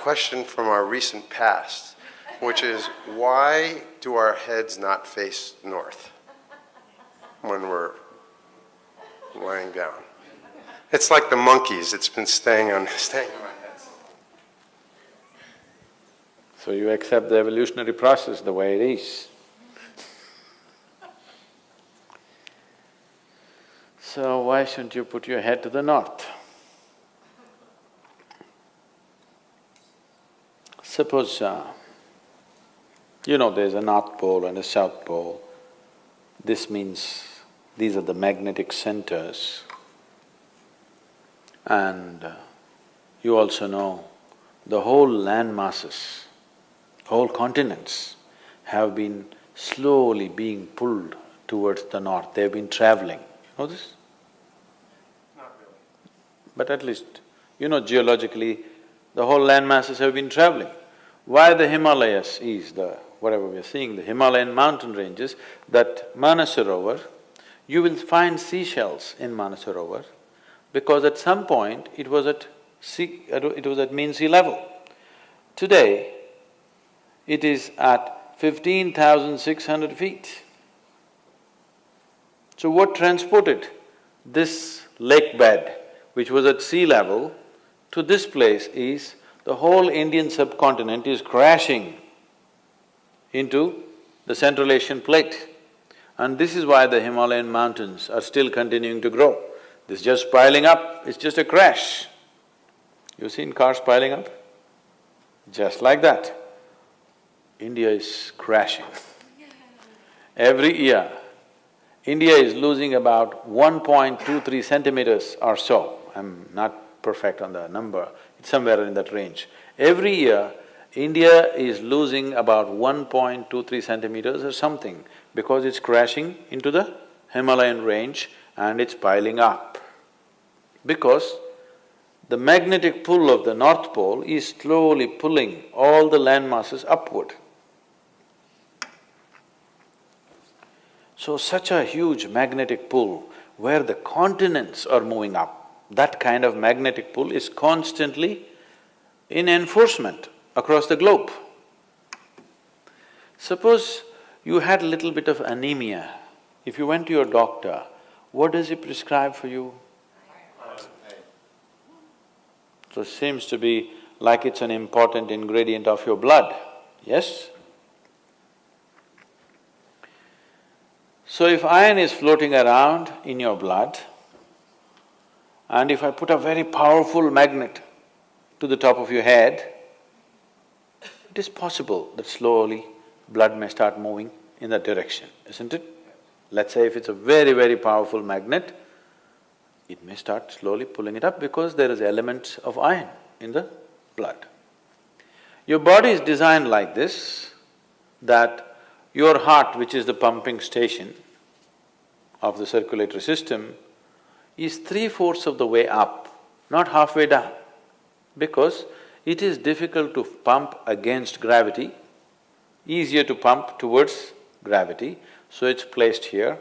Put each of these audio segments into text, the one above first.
question from our recent past, which is, why do our heads not face north when we're lying down? It's like the monkeys, it's been staying on my head. So you accept the evolutionary process the way it is. So why shouldn't you put your head to the north? Suppose, there's a North Pole and a South Pole. This means these are the magnetic centers. And you also know the whole land masses, whole continents have been slowly being pulled towards the north. They've been traveling. Know this? Not really. But at least, geologically, the whole land masses have been traveling. Why the Himalayas is whatever we are seeing, the Himalayan mountain ranges, that Manasarovar, you will find seashells in Manasarovar because at some point it was at mean sea level. Today, it is at 15,600 feet. So what transported this lake bed, which was at sea level, to this place is the whole Indian subcontinent is crashing into the Central Asian plate. And this is why the Himalayan mountains are still continuing to grow. This is just piling up, it's just a crash. You've seen cars piling up? Just like that. India is crashing. Every year, India is losing about 1.23 centimeters or so. I'm not perfect on the number, it's somewhere in that range. Every year, India is losing about 1.23 centimeters or something because it's crashing into the Himalayan range and it's piling up. Because the magnetic pull of the North Pole is slowly pulling all the land masses upward. So such a huge magnetic pull where the continents are moving up, that kind of magnetic pull is constantly in enforcement across the globe. Suppose you had a little bit of anemia. If you went to your doctor, what does he prescribe for you? So it seems to be like it's an important ingredient of your blood, yes? So if iron is floating around in your blood, and if I put a very powerful magnet to the top of your head, it is possible that slowly blood may start moving in that direction, isn't it? Let's say if it's a very, very powerful magnet, it may start slowly pulling it up because there is elements of iron in the blood. Your body is designed like this, that your heart, which is the pumping station of the circulatory system, is 3/4 of the way up, not halfway down, because it is difficult to pump against gravity, easier to pump towards gravity, so it's placed here.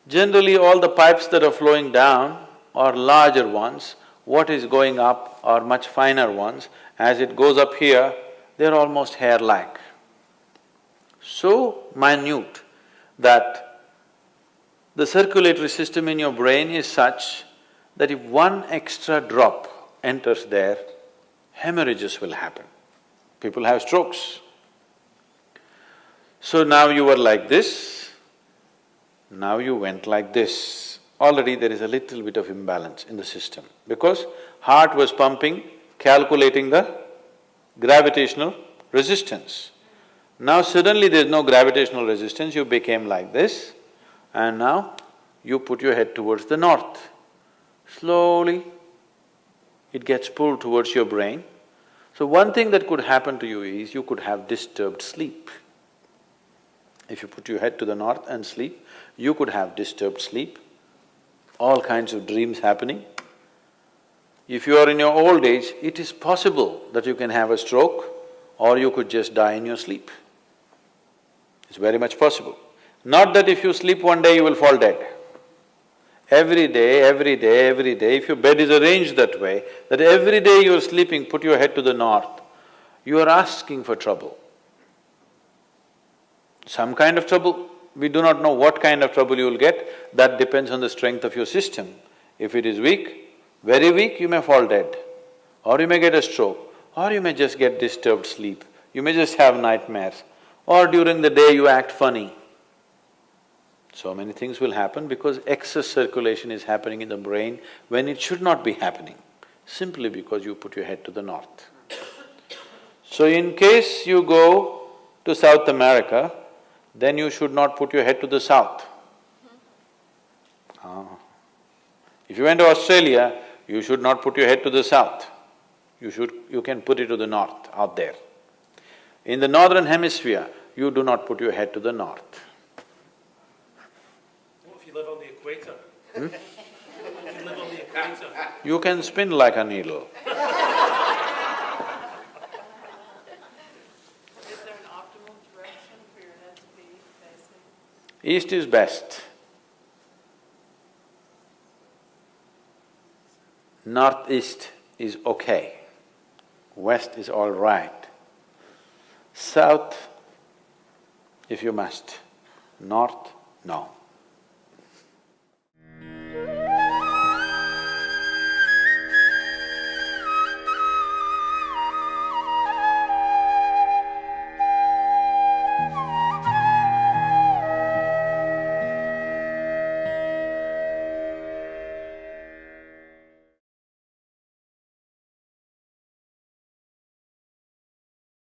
Generally, all the pipes that are flowing down are larger ones, what is going up are much finer ones. As it goes up here, they're almost hair-like. So minute that the circulatory system in your brain is such that if one extra drop enters there, hemorrhages will happen. People have strokes. So now you were like this, now you went like this. Already there is a little bit of imbalance in the system because heart was pumping, calculating the gravitational resistance. Now suddenly there's no gravitational resistance, you became like this, and now you put your head towards the north. Slowly, it gets pulled towards your brain. So one thing that could happen to you is you could have disturbed sleep. If you put your head to the north and sleep, you could have disturbed sleep, all kinds of dreams happening. If you are in your old age, it is possible that you can have a stroke or you could just die in your sleep. It's very much possible. Not that if you sleep one day you will fall dead. Every day, every day, every day, if your bed is arranged that way, that every day you're sleeping, put your head to the north, you are asking for trouble. Some kind of trouble, we do not know what kind of trouble you will get, that depends on the strength of your system. If it is weak, very weak, you may fall dead, or you may get a stroke, or you may just get disturbed sleep, you may just have nightmares, or during the day you act funny. So many things will happen because excess circulation is happening in the brain when it should not be happening, simply because you put your head to the north. So in case you go to South America, then you should not put your head to the south. If you went to Australia, you should not put your head to the south. You can put it to the north, out there. In the northern hemisphere, you do not put your head to the north. What if you live on the equator? If you live on the equator? You can spin like a needle. Is there an optimal direction for your head to be facing? East is best. Northeast is okay. West is all right. South, if you must. North, no.